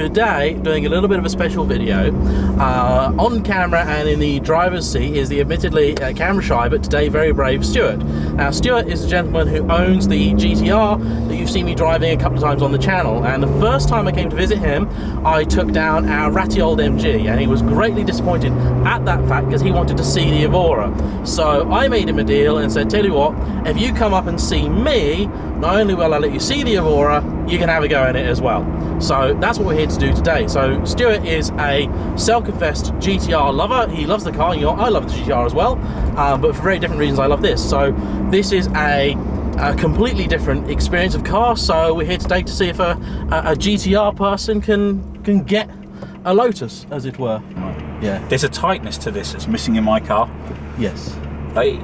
today doing a little bit of a special video. On camera and in the driver's seat is the admittedly camera shy but today very brave Stuart. Now Stuart is the gentleman who owns the GT-R that you've seen me driving a couple of times on the channel, and the first time I came to visit him I took down our ratty old MG and he was greatly disappointed at that fact because he wanted to see the Evora. So I made him a deal and said, tell you what, if you come up and see me, not only will I let you see the Evora, you can have a go in it as well. So that's what we're here to do today. So Stuart is a self-confessed GT-R lover. He loves the car. I love the GT-R as well, but for very different reasons I love this. So this is a completely different experience of car. So we're here today to see if a GT-R person can get a Lotus, as it were. Yeah. There's a tightness to this that's missing in my car. Yes. Hey,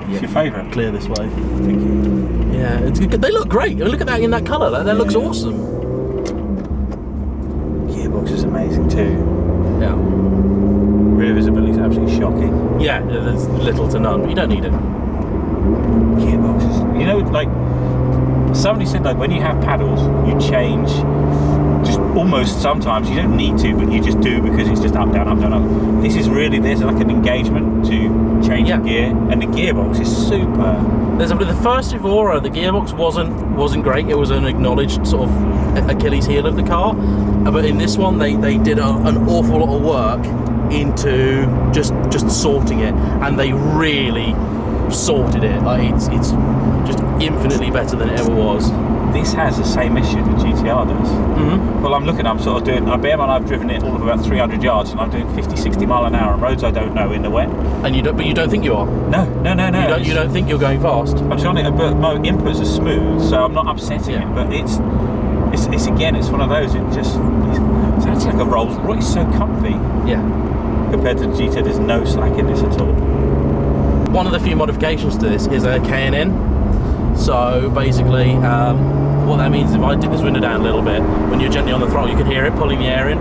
it's your favourite. Clear this way. Thank you. Yeah, it's good. They look great. Look at that in that colour. That looks awesome. Gearbox is amazing too. Yeah. Rear visibility is absolutely shocking. Yeah, there's little to none. You don't need it. Gearbox is, you know, like somebody said, like when you have paddles, you change. Just almost sometimes you don't need to, but you just do because it's just up, down, up, down, up. This is really, there's like an engagement to change the gear, and the gearbox is super. The first Evora, the gearbox wasn't great. It was an acknowledged sort of Achilles heel of the car, but in this one they did an awful lot of work into just sorting it, and they really sorted it. Like it's just infinitely better than it ever was. This has the same issue that GT-R does. Mm-hmm. Well, I'm sort of doing, bear in mind I've driven it all of about 300 yards and I'm doing 50, 60 mile an hour on roads I don't know in the wet. And you don't think you are? No. You don't think you're going fast? I'm trying to, but my inputs are smooth, so I'm not upsetting it, but it's again, it's one of those, it's actually like a Rolls Royce, so comfy. Yeah. Compared to the GT, there's no slack in this at all. One of the few modifications to this is a K&N. So basically, what that means is if I dip this window down a little bit, when you're gently on the throttle, you can hear it pulling the air in.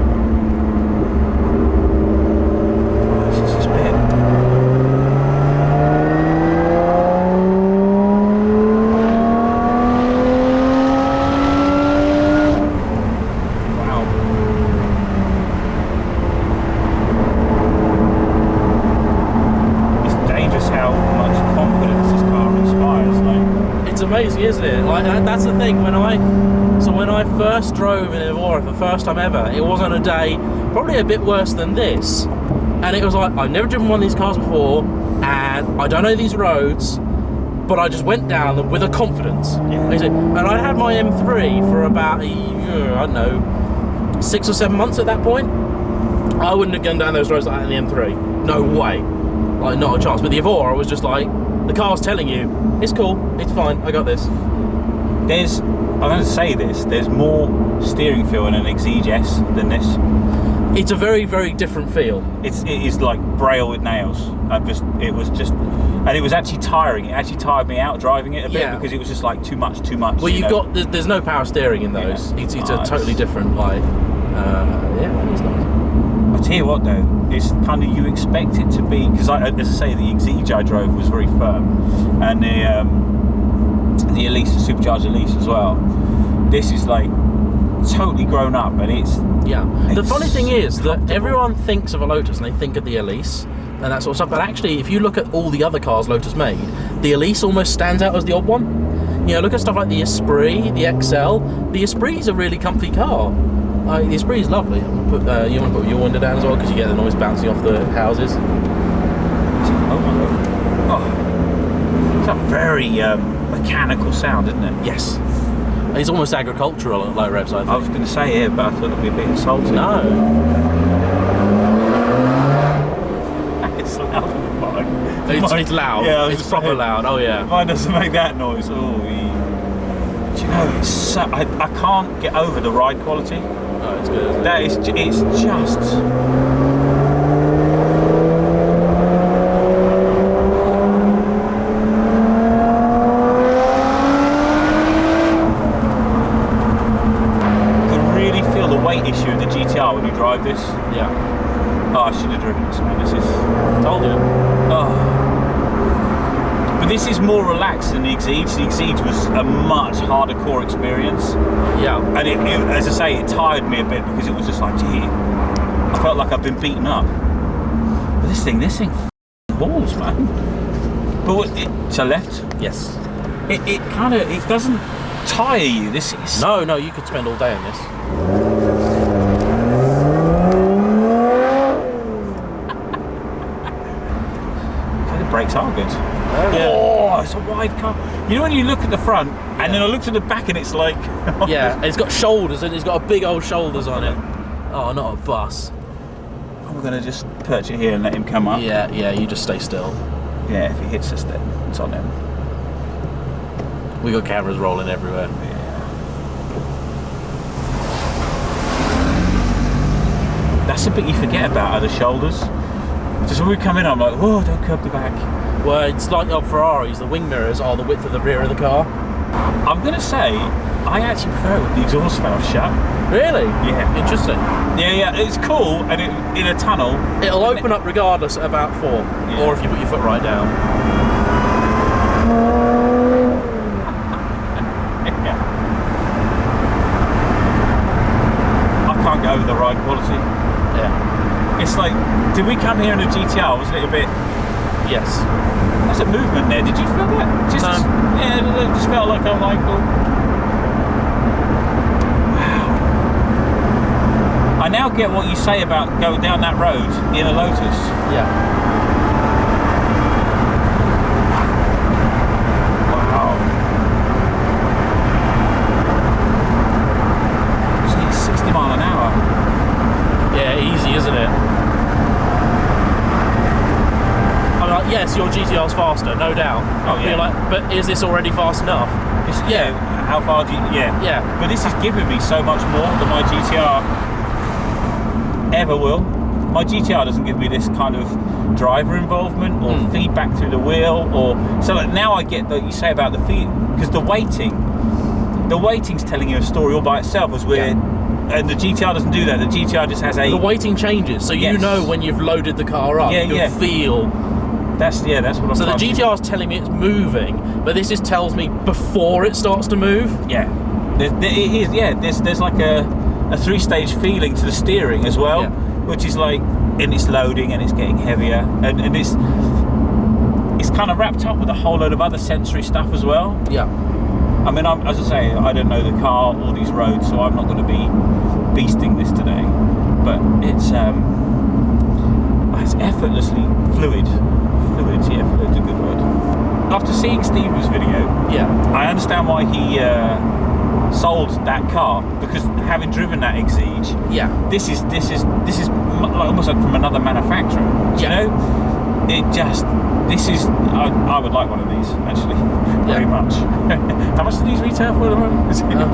This is bit. Wow. It's dangerous how much confidence this car inspires, like. It's amazing, isn't it? Like that's the thing. When I first drove in Evora for the first time ever, it was on a day probably a bit worse than this, and it was like I've never driven one of these cars before, and I don't know these roads, but I just went down them with a confidence. Yeah. And I had my M3 for about I don't know, 6 or 7 months at that point. I wouldn't have gone down those roads like that in the M3. No way, like not a chance. But the Evora was just like, the car's telling you, it's cool, it's fine, I got this. I'm going to say this, there's more steering feel in an Exige S than this. It's a very, very different feel. It is like braille with nails. It was actually tiring. It actually tired me out driving it a bit because it was just like too much. Well, there's no power steering in those. Yeah. It's a totally different, like, yeah, it's nice. I tell you what though, it's kind of, you expect it to be, because as I say, the Exige I drove was very firm, and the Elise, the supercharged Elise as well. This is like totally grown up, and it's the funny thing is that everyone thinks of a Lotus and they think of the Elise and that sort of stuff, but actually if you look at all the other cars Lotus made, the Elise almost stands out as the odd one. You know, look at stuff like the Esprit, the XL. The Esprit is a really comfy car. The Esprit is lovely. You want to put your window down as well because you get the noise bouncing off the houses. Oh my god! Oh, it's a very mechanical sound, isn't it? Yes. It's almost agricultural at low revs, I think. I was going to say but I thought it would be a bit insulting. No. It's loud than mine. It's loud. Yeah, it's proper loud. Oh yeah. Mine doesn't make that noise. Oh, do you know? It's so, I can't get over the ride quality. Oh, it's good. Isn't it? It's just. Issue of the GT-R when you drive this. Yeah. Oh, I should have driven this, man. This is. Told you. Oh. But This is more relaxed than the Exige. The Exige was a much harder core experience. Yeah. And it, as I say, it tired me a bit because it was just like, gee, I felt like I've been beaten up. But this thing balls, man. But what, to left? Yes. It kind of, it doesn't tire you. This is... No, you could spend all day on this. Okay, the brakes are good. Yeah. Oh, it's a wide car. You know when you look at the front and then I looked at the back and it's like... Yeah, and it's got shoulders and it's got a big old shoulders on it. Oh, not a bus. I'm going to just perch it here and let him come up. Yeah, you just stay still. Yeah, if he hits us then, it's on him. We got cameras rolling everywhere. Yeah. That's the bit you forget about, are the shoulders. Just when we come in, I'm like, whoa, don't curb the back. Well, it's like on Ferraris, the wing mirrors are the width of the rear of the car. I'm going to say, I actually prefer it with the exhaust valve shut. Really? Yeah. Interesting. Yeah, it's cool, and in a tunnel... It'll open up regardless at about 4, or if you put your foot right down. I can't go with the ride quality. Yeah. It's like, did we come here in a GT-R? Was it a bit... Yes. There's a movement there. Did you feel that? Just, No. Yeah, it just felt like I'm like... Oh. Wow. I now get what you say about going down that road in a Lotus. Yeah. Wow. It's 60 mile an hour. Yeah, easy, isn't it? I'm like, yes, your GT-R's faster, no doubt. Oh, yeah. You're like, but is this already fast enough? Yeah. How far do you... Yeah. Yeah. But this is giving me so much more than my GT-R ever will. My GT-R doesn't give me this kind of driver involvement or feedback through the wheel, or so like now I get that you say about the feed, because the weighting's telling you a story all by itself, as we're and the GT-R doesn't do that. The GT-R just has The weighting changes, so you know when you've loaded the car up. Yeah, You'll feel. That's what I'm So the trying to- GT-R is telling me it's moving, but this just tells me before it starts to move. Yeah, it is. Yeah, there's like a 3-stage feeling to the steering as well, which is like, and it's loading and it's getting heavier, and it's kind of wrapped up with a whole load of other sensory stuff as well. Yeah. I mean, as I say, I don't know the car or these roads, so I'm not going to be beasting this today. But it's effortlessly fluid. Fluid's a good word. After seeing Steve's video, I understand why he sold that car, because having driven that Exige, this is like, almost like from another manufacturer. Do you know? I would like one of these, actually, very much. How much do these retail for at the moment?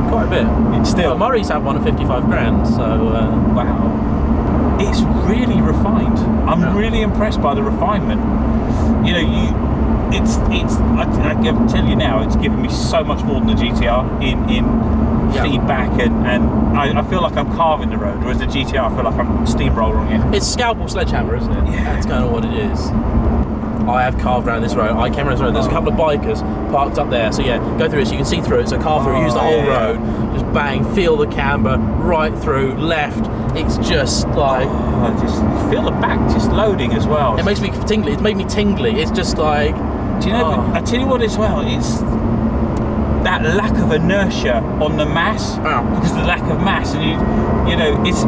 Quite a bit. It's still... Well, Murray's had one at 55 grand, so... Wow. It's really refined. I'm really impressed by the refinement. You know, I can tell you now, it's given me so much more than the GT-R in feedback, and I feel like I'm carving the road, whereas the GT-R I feel like I'm steamrolling it. It's scalpel sledgehammer, isn't it? Yeah. That's kind of what it is. I have carved around this road. I came around this road. There's a couple of bikers parked up there. So yeah, go through it so you can see through it. So car through, use the whole road. Just bang, feel the camber, right through, left. It's just like... I just feel the back just loading as well. It makes me tingly. It's made me tingly. It's just like... Do you know, I tell you what as well, it's that lack of inertia on the mass. Because of the lack of mass. And you know, it's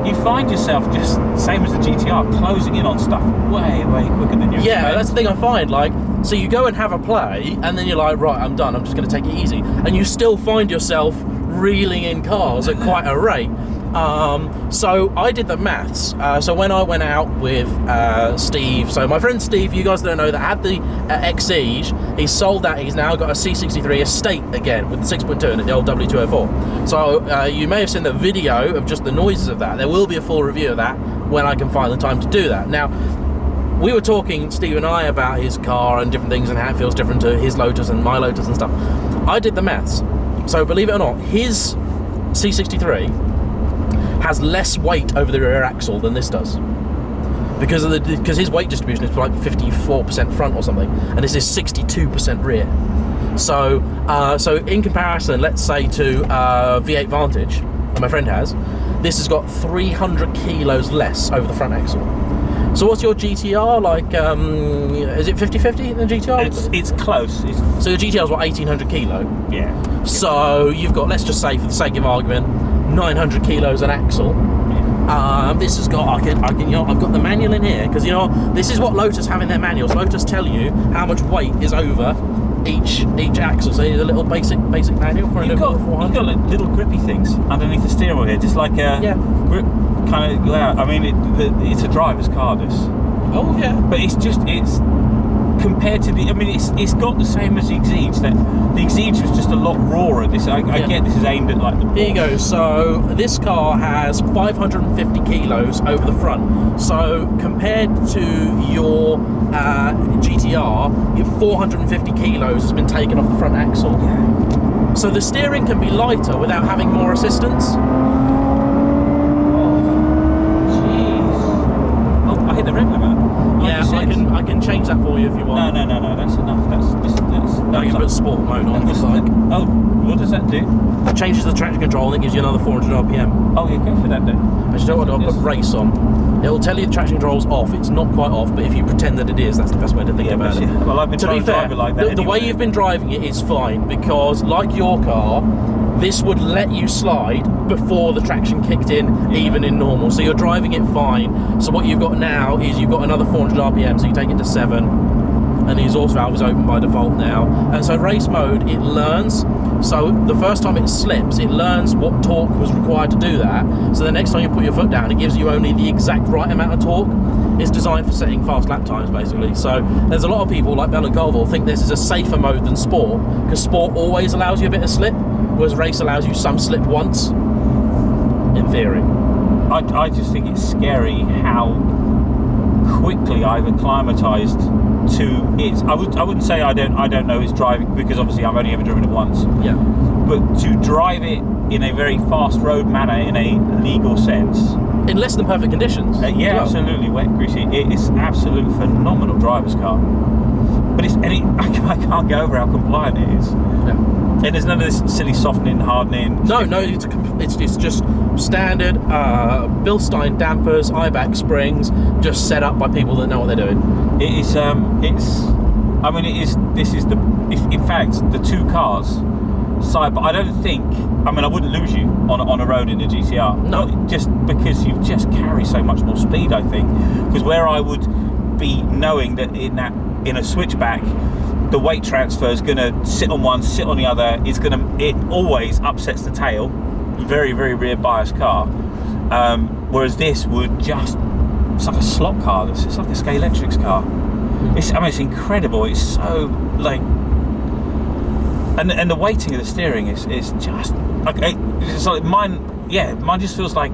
you find yourself just, same as the GT-R, closing in on stuff way quicker than you expect. That's the thing I find, like, so you go and have a play and then you're like, right, I'm done, I'm just going to take it easy, and you still find yourself reeling in cars at quite a rate. So I did the maths. So when I went out with Steve, so my friend Steve, you guys don't know, that had the Exige, he sold that, he's now got a C63 Estate again with the 6.2 and the old W204. So you may have seen the video of just the noises of that. There will be a full review of that when I can find the time to do that. Now, we were talking, Steve and I, about his car and different things and how it feels different to his Lotus and my Lotus and stuff. I did the maths. So believe it or not, his C63 has less weight over the rear axle than this does. because his weight distribution is like 54% front or something, and this is 62% rear. So so in comparison, let's say to V8 Vantage, that my friend has, this has got 300 kilos less over the front axle. So what's your GT-R like? Is it 50-50 in the GT-R? It's close. So your GT-R is what, 1800 kilo? Yeah. So you've got, let's just say for the sake of argument, 900 kilos an axle. This has got, I can, you know, I've got the manual in here, because you know this is what Lotus have in their manuals. Lotus tell you how much weight is over each axle. So here's a little basic manual for a little 400. You've got like little grippy things underneath the steering wheel here, just like a grip kind of. I mean, it's a driver's car. This. Oh yeah. But it's compared to the. I mean, it's got the same as the Exige. That the Exige was just a lot rawer. I get this is aimed at like the. Here you go. So this car has 550 kilos over the front. So compared to your GT-R, your 450 kilos has been taken off the front axle. Yeah. So the steering can be lighter without having more assistance. Oh, jeez. Oh, I hit the rev limiter. Yeah, I can change that for you if you want. No. That's enough. No, you can put sport mode on if you like. Oh, what does that do? It changes the traction control and it gives you another 400 RPM. Oh, yeah, go for that then. But you know what? I'll put race on. It'll tell you the traction control's off. It's not quite off, but if you pretend that it is, that's the best way to think about it. Well, I've been trying to drive it like that. The way you've been driving it is fine, because like your car, this would let you slide before the traction kicked in, even in normal. So you're driving it fine. So what you've got now is you've got another 400 RPM, so you take it to 7, and the exhaust valve is open by default now. And so race mode, it learns. So the first time it slips, it learns what torque was required to do that. So the next time you put your foot down, it gives you only the exact right amount of torque. It's designed for setting fast lap times, basically. So there's a lot of people, like Bell and Colville, think this is a safer mode than Sport, because Sport always allows you a bit of slip, whereas Race allows you some slip once, in theory. I just think it's scary how quickly I've acclimatized to it. I wouldn't say I don't know it's driving, because obviously I've only ever driven it once. Yeah. But to drive it in a very fast road manner, in a legal sense, in less than perfect conditions. Yeah, absolutely wet, greasy. It is absolute phenomenal driver's car. But I can't get over how compliant it is. Yeah. And there's none of this silly softening, hardening. No, it's just standard Bilstein dampers, IBAC springs, just set up by people that know what they're doing. In fact, the two cars side, but I don't think, I wouldn't lose you on a road in a GT-R. No. Just because you just carry so much more speed, I think. Because where I would be knowing that in a switchback, the weight transfer is going to sit on one, sit on the other. It always upsets the tail. Very, very rear bias car. Whereas this would it's like a slot car. It's like a Scalextrics car. It's incredible. It's so like, and the weighting of the steering is just like, it's like mine. Yeah, mine just feels like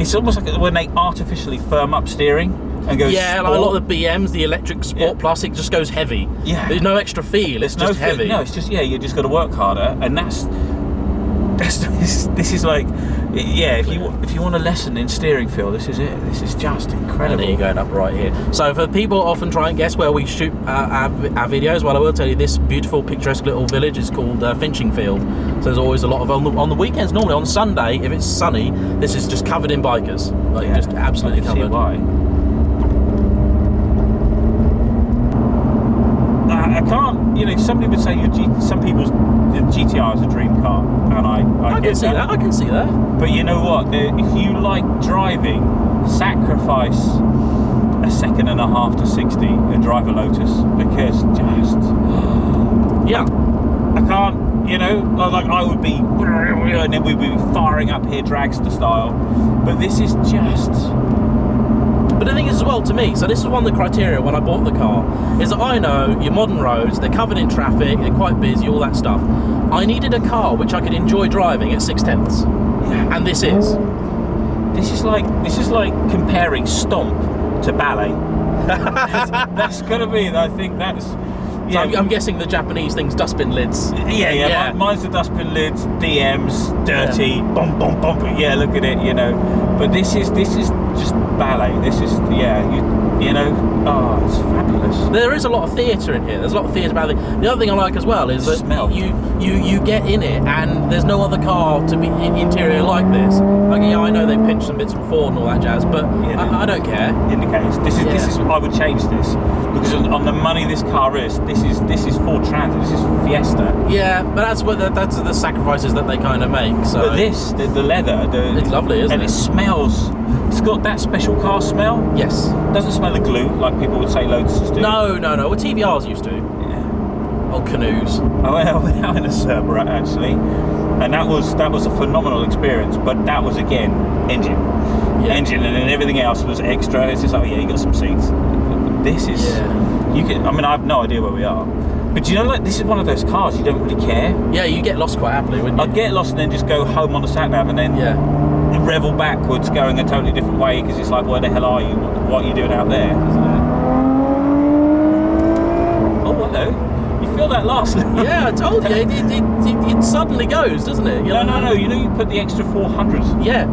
it's almost like when they artificially firm up steering. And goes like a lot of the BMs, the electric Sport Plus, it just goes heavy. Yeah. There's no extra feel, it's just heavy. No, it's just, you just got to work harder, and this is like, if you want a lesson in steering feel, this is it. This is just incredible. And there you go, up right here. So for people often try and guess where we shoot our videos, well, I will tell you, this beautiful picturesque little village is called Finching Field. So there's always a lot of, on the weekends, normally on Sunday, if it's sunny, this is just covered in bikers. Like, just absolutely covered. See why. I can't, somebody would say some people's GT-R is a dream car, and I can see that. I can see that. But you know what? If you like driving, sacrifice a second and a half to 60 and drive a Lotus, because I can't. Like I would be, and then we'd be firing up here dragster style. But this is just. But the thing is as well, to me, so this is one of the criteria when I bought the car, is that I know your modern roads, they're covered in traffic, they're quite busy, all that stuff. I needed a car which I could enjoy driving at 6/10. Yeah. And this is. This is like comparing Stomp to ballet. that's gotta be. I think that's So I'm guessing the Japanese thing's dustbin lids. Yeah. Mine's the dustbin lids, DMs, dirty, bum bum bum. Yeah, look at it, you know. But this is just ballet. This is you know. Oh, it's fabulous. There is a lot of theatre in here. There's a lot of theatre about it. The other thing I like as well is that you get in it, and there's no other car to be interior like this. Like, I know they pinched some bits from Ford and all that jazz, but I don't care. In the case, this is I would change this, because on the money this car is, this is Ford Transit. This is Fiesta. Yeah, but that's the sacrifices that they kind of make. So, but this, the leather, it's lovely, isn't it? And it smells. It's got that special car smell. Yes. Doesn't smell of glue like people would say Lotuses do. No. Well, TVRs used to. Yeah. Old canoes. I went out in a Cerberus actually, and that was a phenomenal experience. But that was again engine, and then everything else was extra. It's just like, you got some seats. But this is you can. I mean, I have no idea where we are. But you know, like, this is one of those cars you don't really care. Yeah, you get lost quite happily, wouldn't you? I'd get lost and then just go home on the sat nav and then revel backwards, going a totally different way, because it's like, where the hell are you? What are you doing out there? Oh, hello. You feel that last? Yeah, I told you. It suddenly goes, doesn't it? No. You know, you put the extra 400s. Yeah.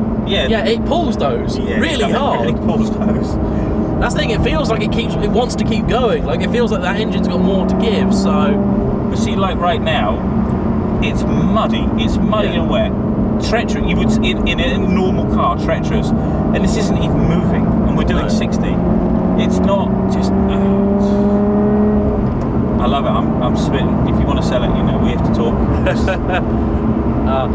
It pulls those really hard. It pulls those. That's the thing. It feels like it wants to keep going. Like, it feels like that engine's got more to give. So, but see, like right now, it's muddy. It's muddy and wet. Treacherous. You would in a normal car, treacherous, and this isn't even moving, and we're doing 60. It's not just. I love it. I'm spitting. If you want to sell it, you know, we have to talk.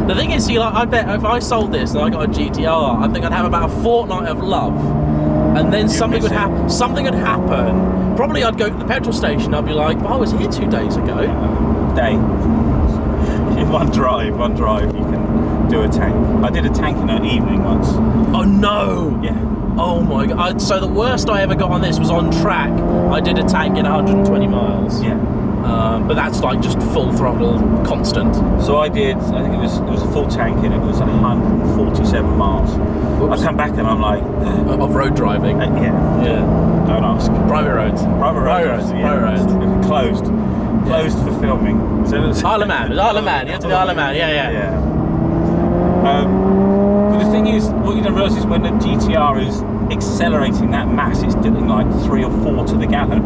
The thing is, see, like, I bet if I sold this and I got a GT-R, I think I'd have about a fortnight of love, and then something would happen. Probably I'd go to the petrol station. I'd be like, I was here 2 days ago. Day. In one drive, you can do a tank. I did a tank in an evening once. Oh no! Yeah. Oh my god. So the worst I ever got on this was on track. I did a tank in 120 miles. Yeah. But that's like just full throttle, constant. So I think it was a full tank, and it was 147 miles. Whoops. I come back and I'm like... off-road driving. Yeah. Don't ask. Private roads. Private roads. Closed for filming. So Isle of Man. You have to do Isle of Man. Yeah. But the thing is, what you don't realise is when the GT-R is accelerating that mass, it's doing like 3 or 4 to the gallon.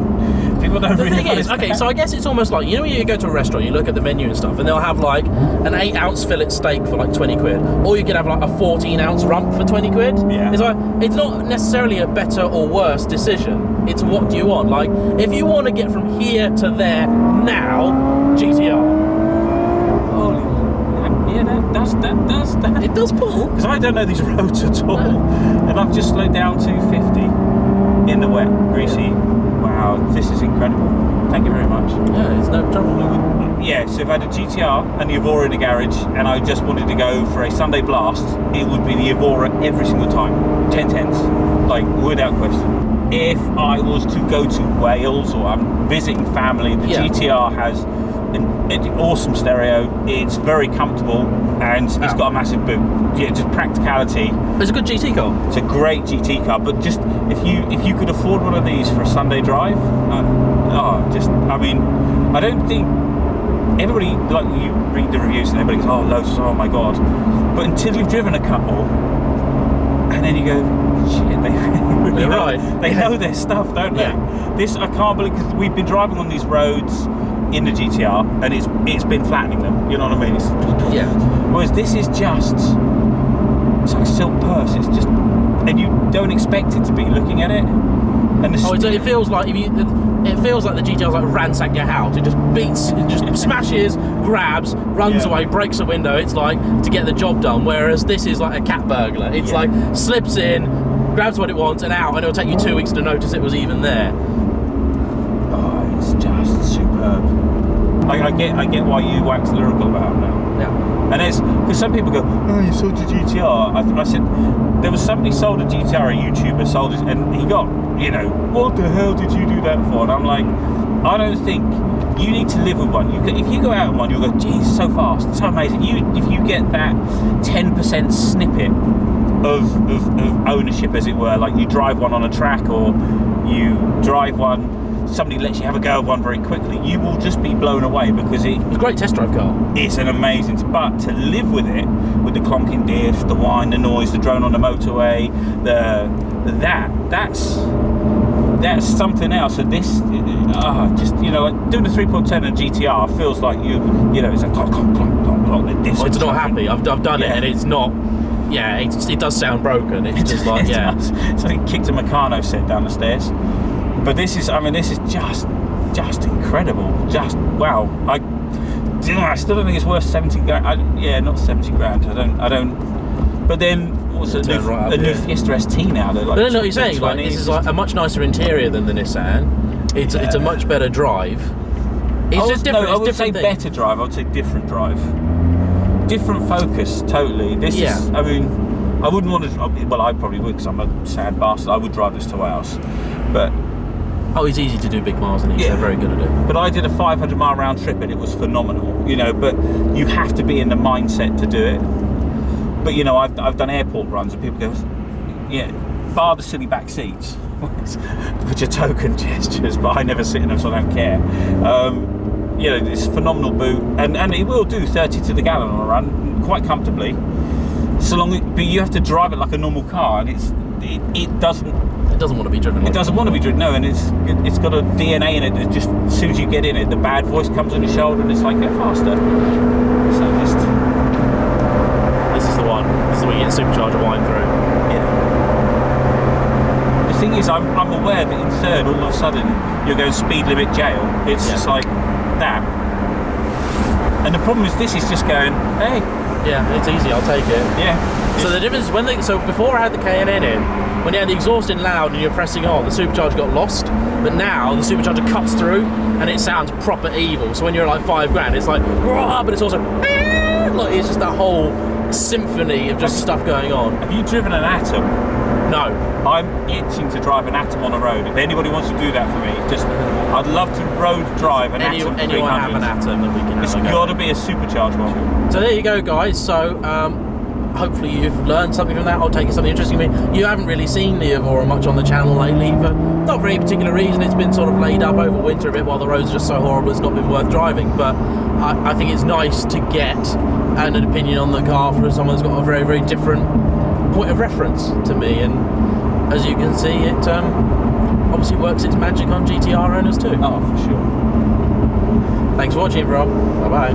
People don't really realise that. Okay, so I guess it's almost like, you know, when you go to a restaurant, you look at the menu and stuff, and they'll have like an 8-ounce fillet steak for like 20 quid, or you could have like a 14-ounce rump for 20 quid. Yeah. It's like, it's not necessarily a better or worse decision. It's what do you want? Like, if you want to get from here to there now, GT-R. Yeah, that does that. It does pull. Because I don't know these roads at all. And I've just slowed down to 50 in the wet, greasy. Wow, this is incredible. Thank you very much. Yeah, it's no trouble. Yeah, so if I had a GT-R and the Evora in the garage, and I just wanted to go for a Sunday blast, it would be the Evora every single time. 10/10s, like, without question. If I was to go to Wales, or I'm visiting family, the GT-R has an awesome stereo. It's very comfortable, and it's got a massive boot. Yeah, just practicality. It's a good GT car. It's a great GT car, but just if you could afford one of these for a Sunday drive, I mean, I don't think everybody, like, you read the reviews and everybody goes, oh, Lotus, oh my god, but until you've driven a couple, and then you go, shit, they really know their stuff, don't they? This, I can't believe, because we've been driving on these roads in the GT-R, and it's been flattening them, you know what I mean? Whereas this is just, it's like a silk purse. It's just, and you don't expect it to be looking at it. And it feels like the GT-R's like ransacked your house. It just beats, it just smashes, grabs, runs away, breaks a window. It's like to get the job done. Whereas this is like a cat burglar. It's like slips in, grabs what it wants, and out, and it'll take you 2 weeks to notice it was even there. Oh, it's just superb. I get why you wax lyrical about it now. Yeah. And it's because some people go, oh, you sold your GT-R. I said, there was somebody sold a GT-R, a YouTuber sold it, and he got, you know, what the hell did you do that for? And I'm like, I don't think you need to live with one. If you go out in one, you'll go, geez, so fast, so amazing. If you get that 10% snippet of ownership, as it were, like you drive one on a track, or you drive one somebody lets you have a go of one very quickly, you will just be blown away because It's a great test drive car. it's an amazing. But to live with it, with the clonking diff, the whine, the noise, the drone on the motorway, that's something else. So this, just doing the 3.10 and GT-R feels like it's a clonk, clonk, clonk, clonk, clonk. Well, it's not happy. I've done it, and it's not. Yeah, it does sound broken. It's just like It's like it kicked a Meccano set down the stairs. But this is just incredible. Just wow. I still don't think it's worth 70 grand. Not 70 grand. I don't. But then also a new Fiesta ST now. They're like. But I know what you're saying. Like this is like a much nicer interior than the Nissan. It's a much better drive. It's just different. No, I would say better drive. I would say different drive. Different focus, totally. This is. I mean, I wouldn't want to. Well, I probably would because I'm a sad bastard. I would drive this to Wales, but. Oh, it's easy to do big miles and they're very good at it. But I did a 500-mile round trip and it was phenomenal, but you have to be in the mindset to do it. But, I've done airport runs and people go, bar the silly back seats, which are token gestures, but I never sit in them so I don't care. It's a phenomenal boot and it will do 30 to the gallon on a run quite comfortably. But you have to drive it like a normal car and it doesn't want to be driven. It doesn't want to be driven. No, and it's got a DNA in it that just as soon as you get in it, the bad voice comes on your shoulder, and it's like get faster. So this is the one. This is where you get supercharger whine through. Yeah. The thing is, I'm aware that in third, all of a sudden, you're going speed limit jail. It's just like that. And the problem is, this is just going, hey. Yeah, it's easy. I'll take it. Yeah. So the difference is before I had the K&N in, when you had the exhaust in loud and you're pressing on, the supercharger got lost. But now the supercharger cuts through and it sounds proper evil. So when you're like 5 grand, it's like, but it's also like it's just that whole symphony of just stuff going on. Have you driven an Atom? No. I'm itching to drive an Atom on a road. If anybody wants to do that for me, I'd love to road drive an Atom 300. Anyone have an Atom that we can have It's got to be a supercharged one. So there you go, guys. So hopefully you've learned something from that or taken something interesting from me. You haven't really seen the Evora much on the channel lately for not for any particular reason. It's been sort of laid up over winter a bit while the roads are just so horrible it's not been worth driving. But I think it's nice to get an opinion on the car from someone who's got a very, very different point of reference to me. And as you can see, it obviously works its magic on GT-R owners too. Oh, for sure. Thanks for watching, Rob. Bye-bye.